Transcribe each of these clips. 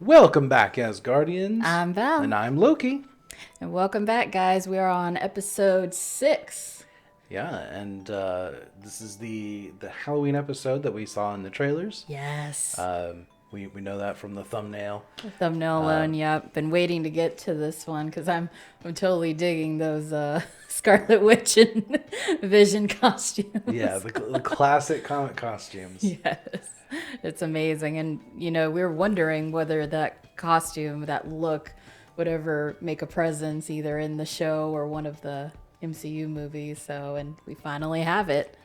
Welcome back, Asgardians. I'm Val. And I'm Loki. And welcome back, guys. We are on episode 6. Yeah, and this is the Halloween episode that we saw in the trailers. Yes. We know that from the thumbnail. The thumbnail alone, yep. Been waiting to get to this one because I'm totally digging those Scarlet Witch and Vision costumes. Yeah, the classic comic costumes. Yes. It's amazing. And, we were wondering whether that costume, that look, would ever make a presence either in the show or one of the MCU movies. And we finally have it.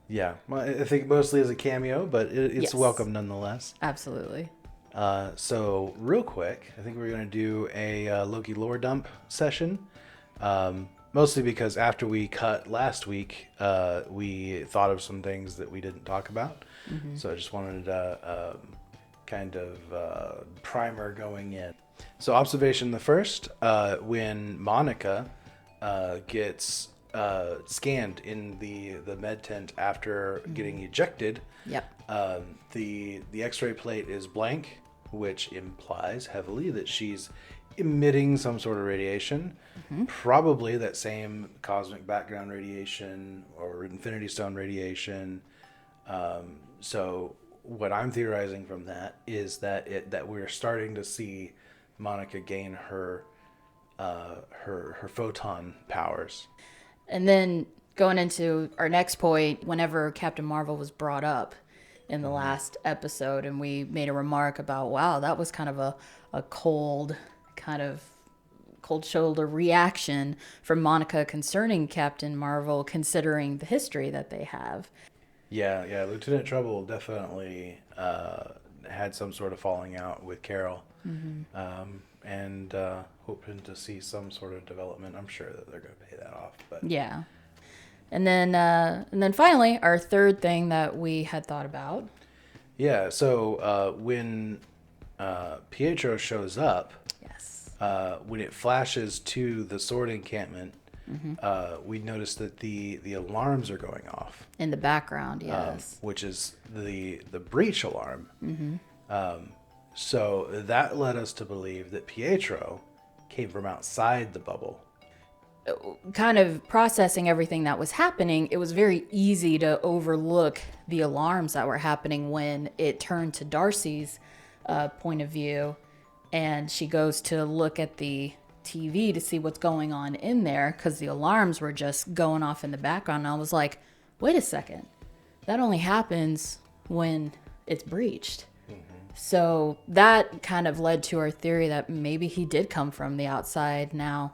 Yeah, well, I think mostly as a cameo, but it's welcome nonetheless. Absolutely. So, real quick, I think we're going to do a Loki lore dump session. Mostly because after we cut last week, we thought of some things that we didn't talk about. Mm-hmm. So I just wanted a kind of primer going in. So observation the first, when Monica gets scanned in the med tent after getting ejected. Yep. The X-ray plate is blank, which implies heavily that she's emitting some sort of radiation, probably that same cosmic background radiation or Infinity Stone radiation. So what I'm theorizing from that is that we're starting to see Monica gain her photon powers. And then going into our next point, whenever Captain Marvel was brought up in the last episode, and we made a remark about, wow, that was kind of a cold shoulder reaction from Monica concerning Captain Marvel, considering the history that they have. Yeah, Lieutenant Trouble definitely had some sort of falling out with Carol, and hoping to see some sort of development. I'm sure that they're going to pay that off. But yeah, and then finally, our third thing that we had thought about. Yeah, so when Pietro shows up, when it flashes to the S.W.O.R.D encampment, we notice that the alarms are going off in the background. Yes, which is the breach alarm. So that led us to believe that Pietro came from outside the bubble. Kind of processing everything that was happening, it was very easy to overlook the alarms that were happening when it turned to Darcy's point of view, and she goes to look at the TV to see what's going on in there because the alarms were just going off in the background. And I was like, wait a second, that only happens when it's breached. So that kind of led to our theory that maybe he did come from the outside. Now,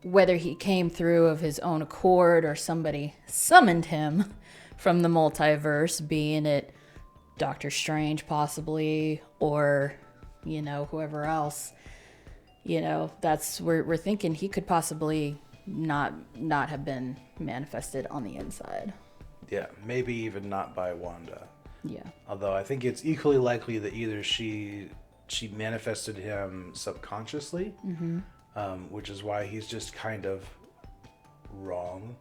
whether he came through of his own accord or somebody summoned him from the multiverse, being it Doctor Strange possibly, or, whoever else, that's where we're thinking he could possibly not have been manifested on the inside. Yeah, maybe even not by Wanda. Yeah. Although I think it's equally likely that either she manifested him subconsciously, which is why he's just kind of wrong,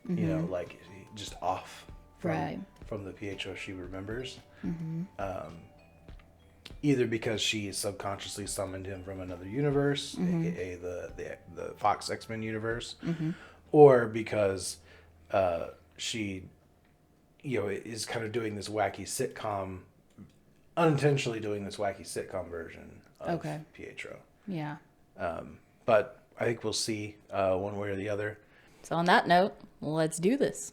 like just off from the Pietro she remembers. Either because she subconsciously summoned him from another universe, aka the Fox X-Men universe, or because she is kind of doing this wacky sitcom, unintentionally doing this wacky sitcom version of Pietro. Yeah. But I think we'll see one way or the other. So on that note, let's do this.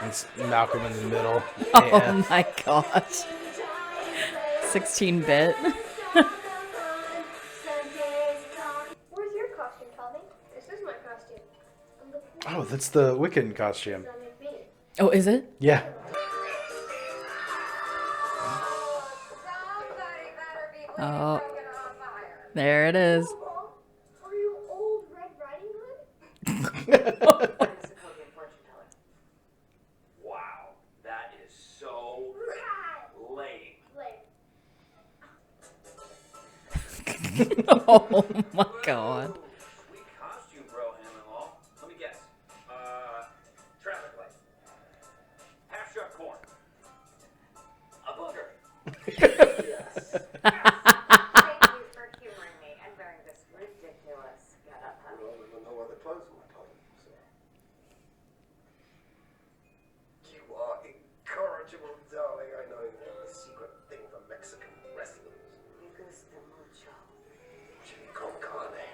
It's Malcolm in the Middle. Oh my gosh. 16-bit. Where's your costume, Tommy? This is my costume. Oh, that's the Wiccan costume. Oh, is it? Yeah. Oh, there it is. Are you old Red Riding Hood? Wow, that is so lame. Oh my god. Sweet costume, bro, Hannah. Let me guess. Yes. Thank you for humoring me and wearing this ridiculous getup, honey. Well, there were no other clothes in my closet, so. You are incorrigible, darling. I know a secret thing for Mexican wrestlers. Me gusta mucho. Chili con carne.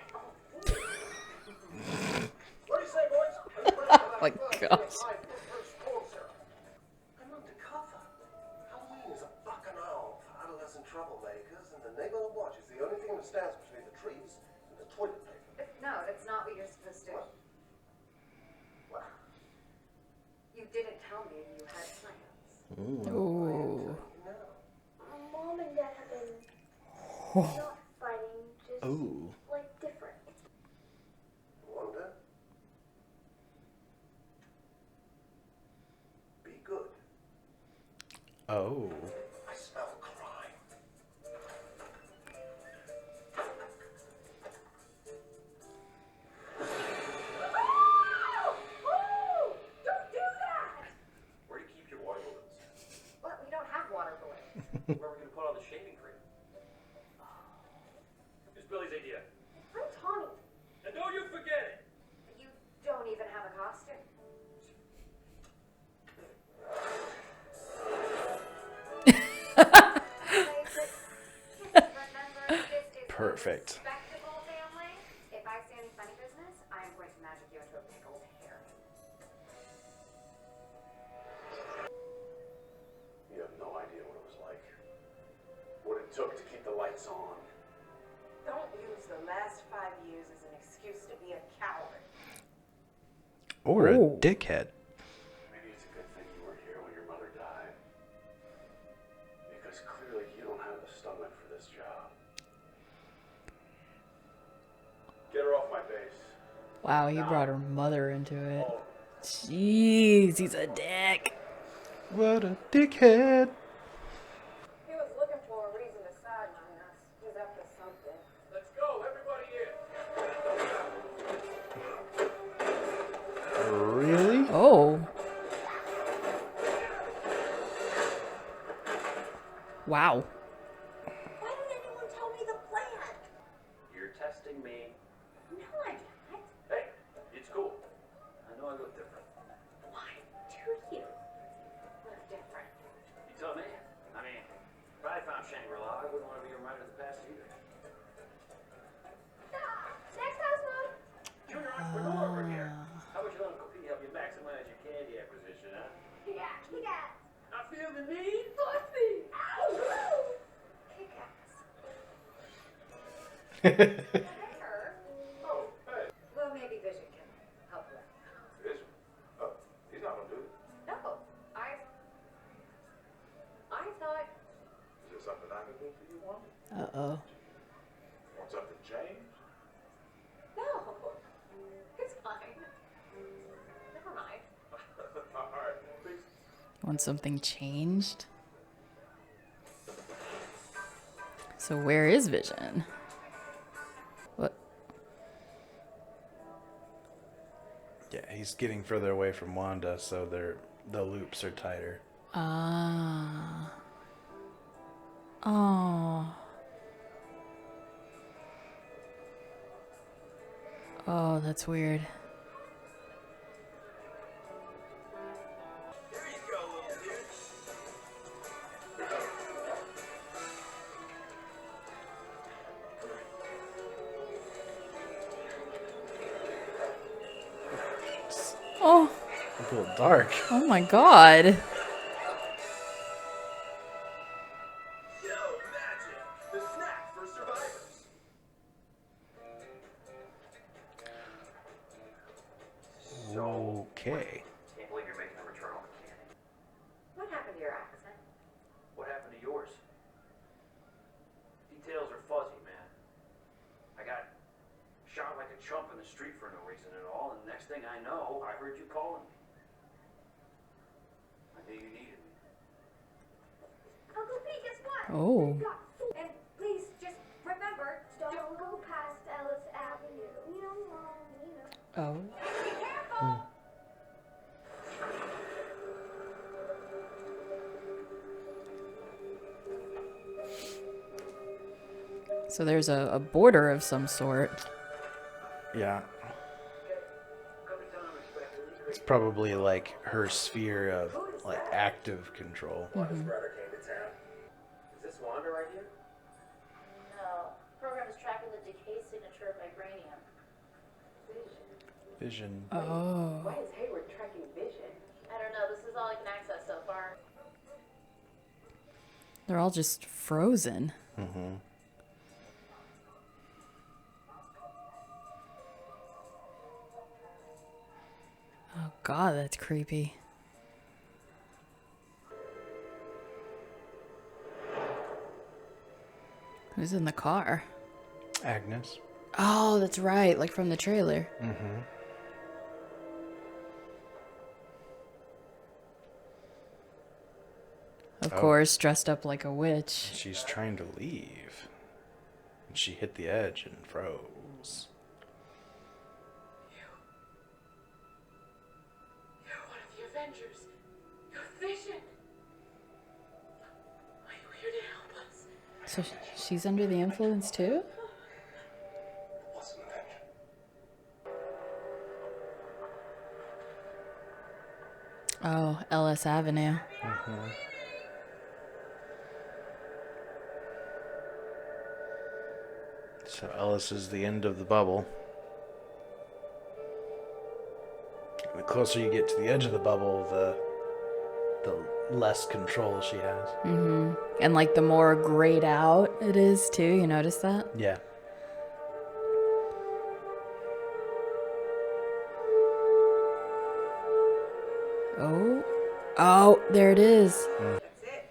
What do you say, boys? Are you ready for that my first gosh. live first sponsor? I'm undercover. Halloween is a bacchanal for adolescent troublemakers, and the neighborhood watch is the only thing that stands between the trees and the toilet paper. No, that's not what you're supposed to do. Well, you didn't tell me you had plans. Ooh. Mom and Dad have been not fighting, just Ooh. like different. It's Wanda? Be good. Oh. I smell crime. Don't do that! Where do you keep your water balloons? What? We don't have water balloons. Where are we gonna put all the shaving cream? It's Billy's idea. I'm Tommy. And don't you forget it! You don't even have a costume. Remember, this is Perfect. a respectable family. If I see any funny business, I am going to magic you into a pickled hair. You have no idea what it was like. What it took to keep the lights on. Don't use the last 5 years as an excuse to be a coward. Or a Oh. dickhead. Maybe it's a good thing you weren't here when your mother died. Because clearly you don't have the stomach for this job. Get her off my base. Wow, he brought her mother into it. Jeez, he's a dick. What a dickhead. He was looking for a reason to sideline us. He's up to something. Let's go, everybody in! Really? Oh. Wow. Why didn't anyone tell me the plan? You're testing me. No, I'm not. Hey, it's cool. I know I look different. Why do you? We're different. You tell me. I mean, if I found Shangri-La, I wouldn't want to be reminded of the past either. Next house, Mom. Junior entrepreneur over here. How about you let Uncle Pete help you maximize your candy acquisition, huh? Yeah, yeah. I feel the need. Pussy. Ow. Kick-ass. Her. Oh, hey. Well, maybe Vision can help with. Vision. Oh, he's not gonna do it. No, I thought Is there something I can do for you, Wanda? Uh-oh. Want something changed? no. It's fine. Never mind. Alright, please. Want something changed? So where is Vision? What? Yeah, he's getting further away from Wanda, so the loops are tighter. Ah. Oh. Oh, that's weird. Here you go, little dude. Oh. It's a little dark. Oh my god. Yo, magic! The snack for survivors. Okay. Can't believe you're making a return on the candy. What happened to your accent? What happened to yours? Details are fuzzy, man. I got shot like a chump in the street for no reason at all, and next thing I know, I heard you calling me. I knew you needed me. Uncle Pete, guess what? Oh. We've got food. And please just remember, Don't go past Ellis Avenue. You know, Mom, you know. Oh. be careful. So there's a border of some sort. Yeah. It's probably like her sphere of like active control. Wanda's brother came to town. Is this Wanda right here? No. Program is tracking the decay signature of vibranium. Vision. Oh. Why is Hayward tracking vision? I don't know. This is all I can access so far. They're all just frozen. Mm-hmm. Oh god, that's creepy. Who's in the car? Agnes. Oh, that's right, like from the trailer. Mm-hmm. Of Oh. course, dressed up like a witch. She's trying to leave. And she hit the edge and froze. You're one of the Avengers. You're Vision. Are you here to help us? So she's under the influence too? What's an Avenger? Oh, Ellis Avenue. Mm-hmm. So Ellis is the end of the bubble. The closer you get to the edge of the bubble, the less control she has. Mm-hmm. And like the more grayed out it is too, you notice that? Yeah. Oh. Oh, there it is. That's it.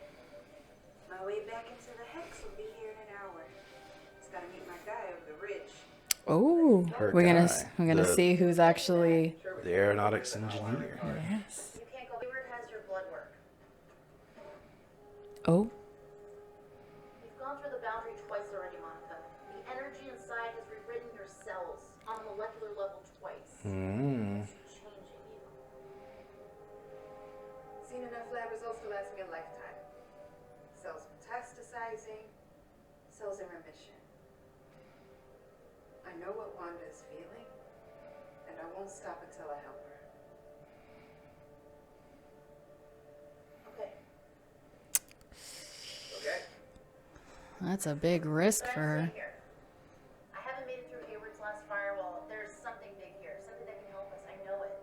My way back into the hex will be here in an hour. Just gotta meet my guy over the ridge. Oh. Her We're gonna guy. we're gonna The- see who's actually. The aeronautics engineer. Yes. You can't go. Hayward has your blood work. Oh. You've gone through the boundary twice already, Monica. The energy inside has rewritten your cells on a molecular level twice. Mm. It's changing you. Seen enough lab results to last me a lifetime. Cells metastasizing, cells in remission. I know what Wanda is feeling, and I won't stop until I help her. Okay. Okay. That's a big risk But for I'm her. staying here. I haven't made it through Hayward's last firewall. There's something big here. Something that can help us. I know it.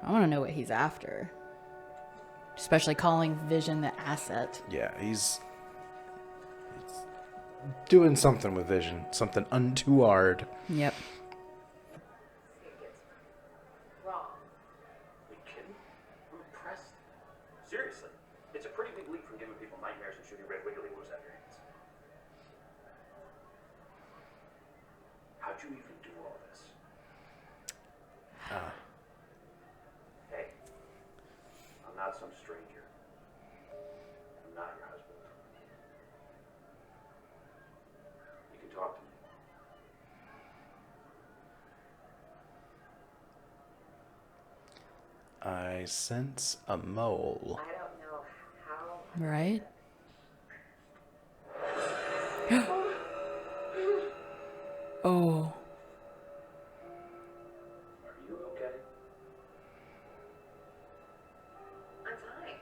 I want to know what he's after. Especially calling Vision the asset. Yeah, he's doing something with Vision. Something untoward. Yep. It gets wrong. Are you kidding? I'm impressed. Seriously, it's a pretty big leap from giving people nightmares and shooting red wiggly woos out of your hands. How'd you even do all this? Hey, I'm not some stranger. I'm not your husband. You can talk to me. I sense a mole. I don't know how. Right? Oh. Are you okay? I'm fine.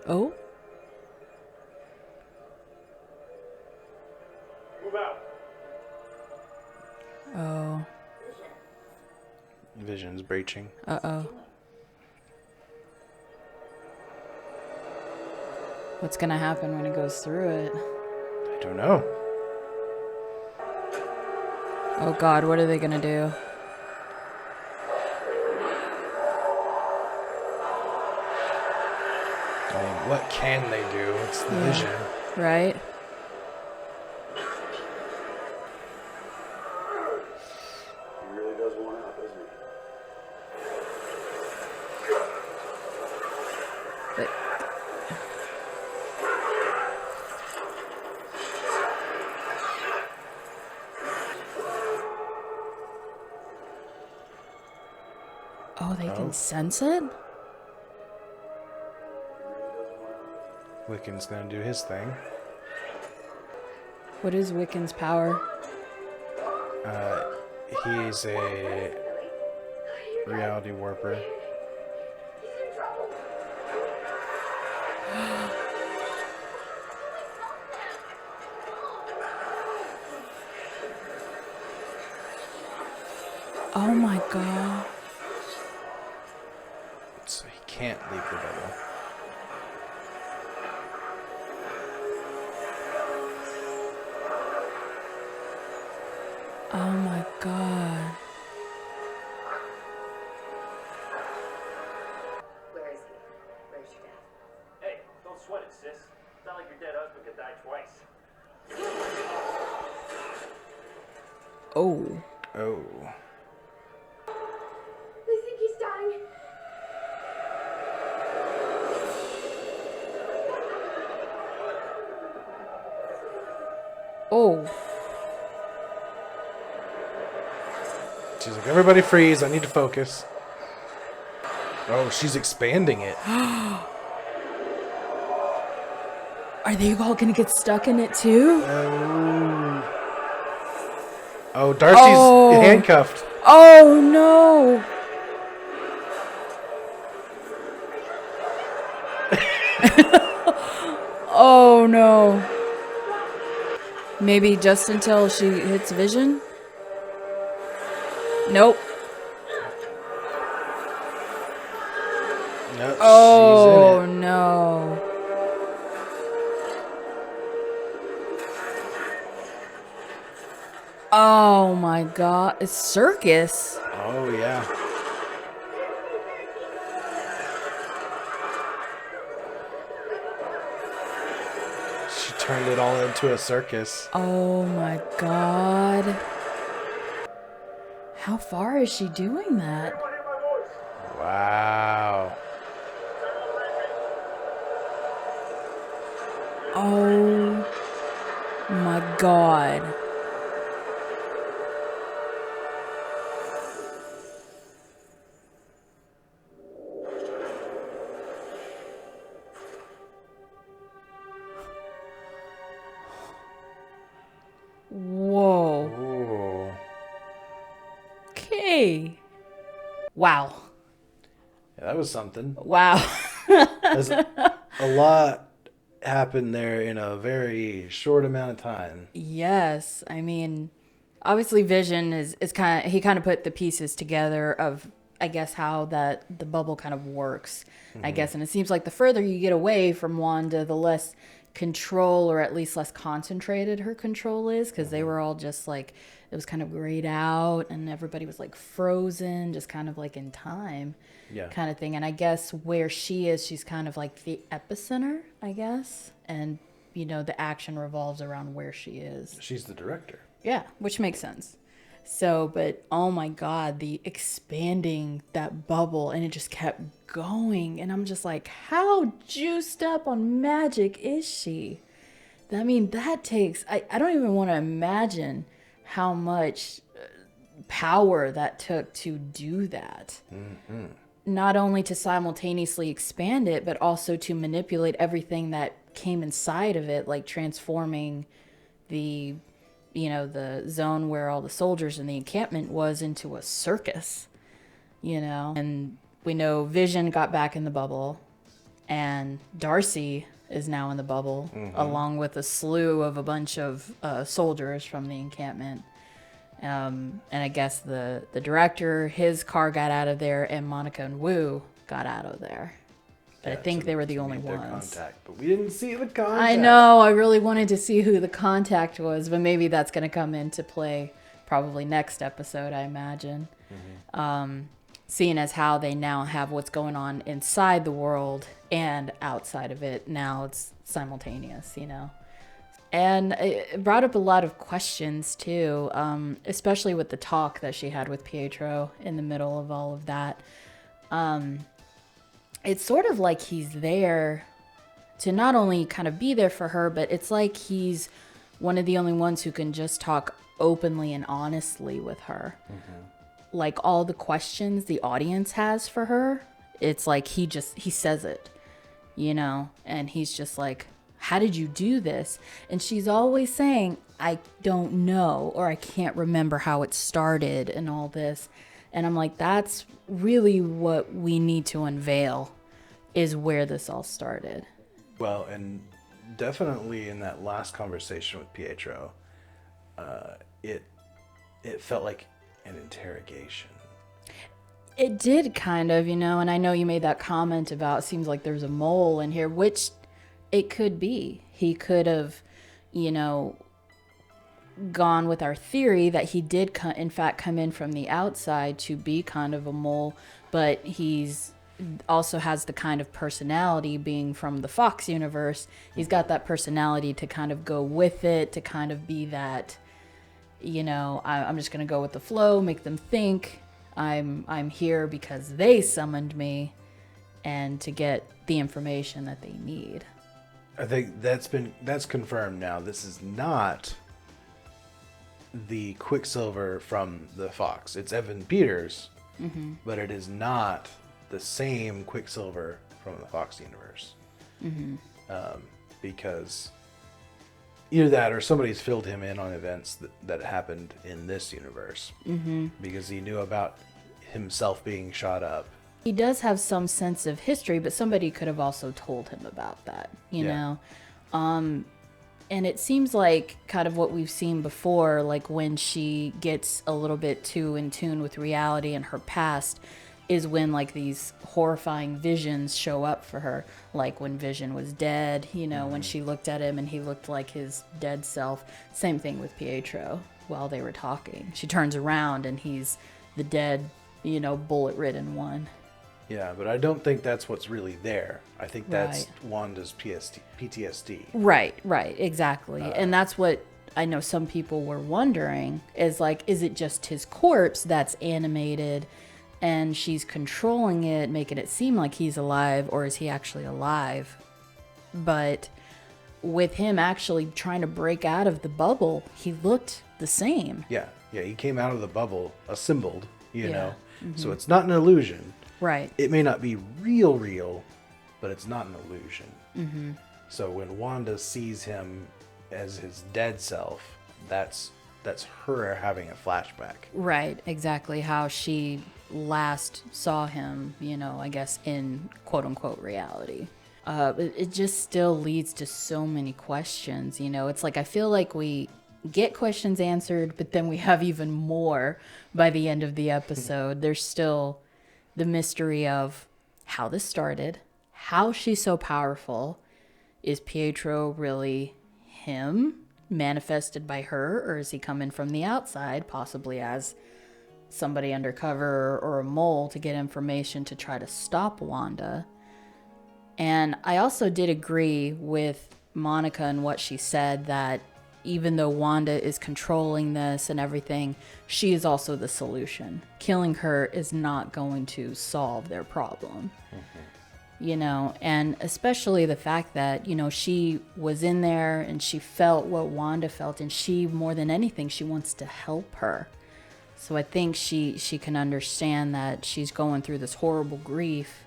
Oh. Move out. Oh. Vision's breaching. Uh-oh. What's gonna happen when it goes through it? I don't know. Oh god, what are they gonna do? I mean, what can they do? It's the Vision. Right? He really does want out, doesn't he? But Oh, they can sense it? Wiccan's gonna do his thing. What is Wiccan's power? He's a reality warper. Oh my god. So he can't leave the bubble. Oh my god. Where is he? Where's your dad? Hey, don't sweat it, sis. It's not like your dead husband could die twice. Oh. Oh. They think he's dying. Oh. She's like, everybody freeze, I need to focus. Oh, she's expanding it. Are they all gonna get stuck in it too? Oh, Darcy's handcuffed. Oh no. Oh no. Maybe just until she hits Vision? Nope. Nope, Oh she's in it. no. Oh my god. It's circus. Oh, yeah. She turned it all into a circus. Oh my god. How far is she doing that? Wow. Oh my god. Whoa. Ooh. Okay. Wow. Yeah, that was something. Wow. There's a lot happened there in a very short amount of time. Yes. I mean, obviously Vision is kind of, he kind of put the pieces together of, I guess, how that the bubble kind of works, I guess. And it seems like the further you get away from Wanda, the less control, or at least less concentrated her control is, because they were all just like, it was kind of grayed out and everybody was like frozen, just kind of like in time. Yeah. Kind of thing. And I guess where she is, she's kind of like the epicenter, I guess. And, you know, the action revolves around where she is. She's the director. Yeah, which makes sense. So, but oh my God, the expanding that bubble, and it just kept going. And I'm just like, how juiced up on magic is she? I mean, that takes, I don't even want to imagine how much power that took to do that. Mm-hmm. Not only to simultaneously expand it, but also to manipulate everything that came inside of it, like transforming the, you know, the zone where all the soldiers in the encampment was into a circus, you know. And we know Vision got back in the bubble, and Darcy is now in the bubble, along with a slew of a bunch of soldiers from the encampment. And I guess the director, his car got out of there, and Monica and Wu got out of there. But I think they were the only Their ones. contact, but we didn't see the contact. I know. I really wanted to see who the contact was, but maybe that's going to come into play probably next episode, I imagine. Seeing as how they now have what's going on inside the world and outside of it. Now it's simultaneous, you know. And it brought up a lot of questions too, especially with the talk that she had with Pietro in the middle of all of that. It's sort of like he's there to not only kind of be there for her, but it's like he's one of the only ones who can just talk openly and honestly with her. like all the questions the audience has for her, it's like he says it, you know, and he's just like, how did you do this? And she's always saying, I don't know, or I can't remember how it started and all this. And I'm like, that's really what we need to unveil, is where this all started. Well, and definitely in that last conversation with Pietro, it felt like an interrogation. It did kind of, you know, and I know you made that comment about, it seems like there's a mole in here, which it could be. He could have, you know, gone with our theory that he did in fact come in from the outside to be kind of a mole, but he's also has the kind of personality, being from the Fox universe, he's got that personality to kind of go with it, to kind of be that, you know, I'm just going to go with the flow, make them think I'm here because they summoned me, and to get the information that they need. I think that's confirmed now. This is not the Quicksilver from the Fox. It's Evan Peters, but it is not the same Quicksilver from the Fox universe. Because either that or somebody's filled him in on events that happened in this universe. Because he knew about himself being shot up. He does have some sense of history, but somebody could have also told him about that, you know? And it seems like kind of what we've seen before, like when she gets a little bit too in tune with reality and her past, is when like these horrifying visions show up for her. Like when Vision was dead, you know, when she looked at him and he looked like his dead self. Same thing with Pietro while they were talking. She turns around and he's the dead, you know, bullet-ridden one. Yeah, but I don't think that's what's really there. I think that's Wanda's PTSD. Right, exactly. And that's what I know some people were wondering, is like, is it just his corpse that's animated and she's controlling it, making it seem like he's alive, or is he actually alive? But with him actually trying to break out of the bubble, he looked the same. Yeah, he came out of the bubble assembled, you know. So it's not an illusion. Right. It may not be real, but it's not an illusion. So when Wanda sees him as his dead self, that's her having a flashback. Right, exactly. How she last saw him, you know, I guess in quote-unquote reality. It just still leads to so many questions, you know. It's like I feel like we get questions answered, but then we have even more by the end of the episode. There's still the mystery of how this started, how she's so powerful. Is Pietro really him, manifested by her, or is he coming from the outside, possibly as somebody undercover or a mole to get information to try to stop Wanda? And I also did agree with Monica and what she said, that even though Wanda is controlling this and everything, she is also the solution. Killing her is not going to solve their problem. You know, and especially the fact that, you know, she was in there and she felt what Wanda felt, and she, more than anything, she wants to help her. So I think she can understand that she's going through this horrible grief,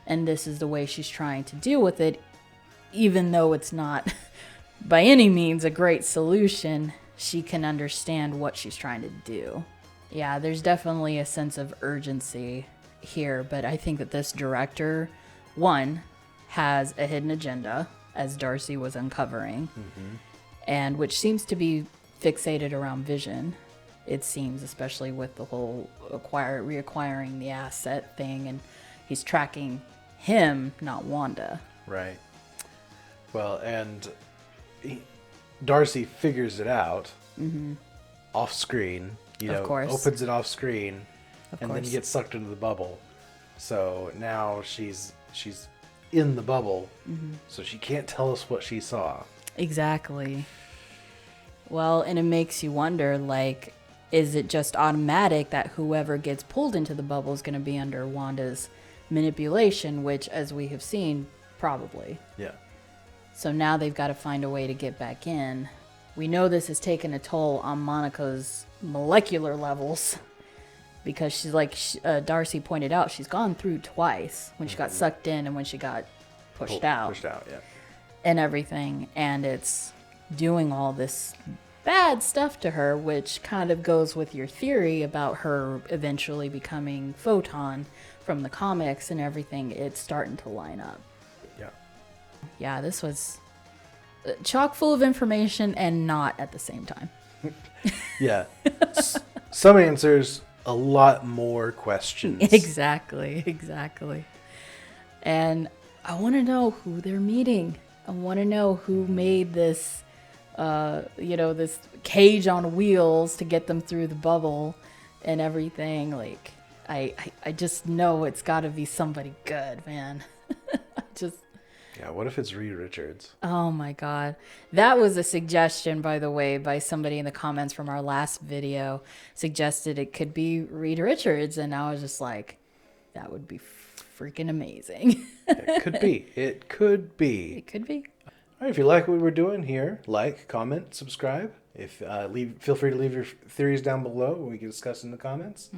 and this is the way she's trying to deal with it, even though it's not by any means a great solution. She can understand what she's trying to do. Yeah, there's definitely a sense of urgency here, but I think that this director, one, has a hidden agenda, as Darcy was uncovering, and which seems to be fixated around Vision, it seems, especially with the whole reacquiring the asset thing, and he's tracking him, not Wanda. Right. Well, and Darcy figures it out off screen, you know, opens it off screen, and then gets sucked into the bubble. So now she's in the bubble, so she can't tell us what she saw. Exactly. Well, and it makes you wonder, like, is it just automatic that whoever gets pulled into the bubble is going to be under Wanda's manipulation, which, as we have seen, probably. Yeah. So now they've got to find a way to get back in. We know this has taken a toll on Monica's molecular levels, because she's like Darcy pointed out, she's gone through twice, when she got sucked in and when she got pushed out yeah. and everything, and it's doing all this bad stuff to her, which kind of goes with your theory about her eventually becoming Photon from the comics and everything. It's starting to line up. Yeah, this was chock full of information and not at the same time. Yeah. Some answers, a lot more questions. Exactly. And I want to know who they're meeting. I want to know who made this, this cage on wheels to get them through the bubble and everything. Like, I just know it's got to be somebody good, man. Yeah, what if it's Reed Richards? Oh my God. That was a suggestion, by the way, by somebody in the comments from our last video, suggested it could be Reed Richards. And I was just like, that would be freaking amazing. It could be. It could be. It could be. All right, if you like what we're doing here, like, comment, subscribe. If feel free to leave your theories down below. We can discuss in the comments.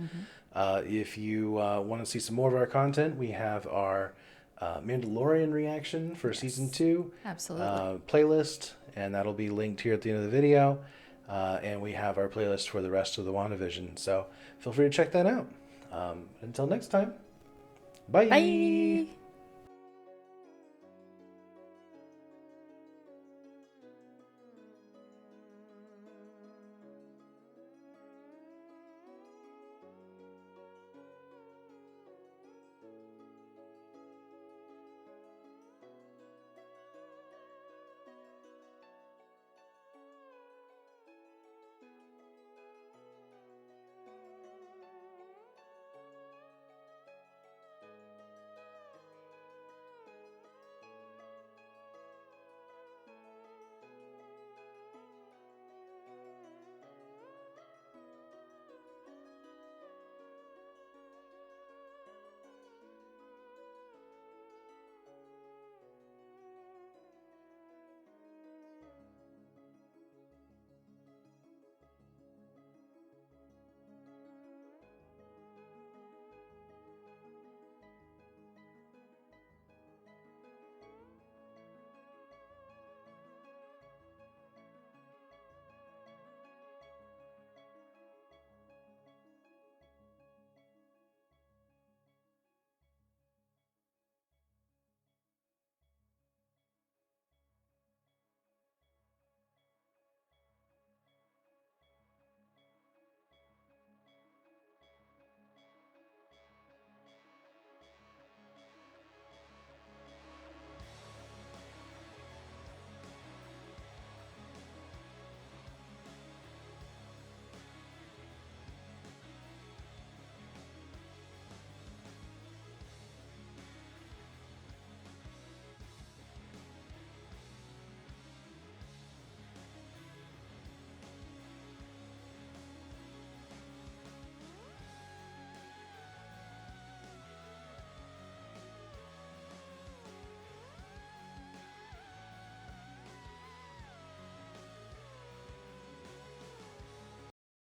If you want to see some more of our content, we have our Mandalorian reaction for season 2 Absolutely. playlist, and that'll be linked here at the end of the video. And we have our playlist for the rest of the WandaVision, so feel free to check that out. Until next time, bye. Bye.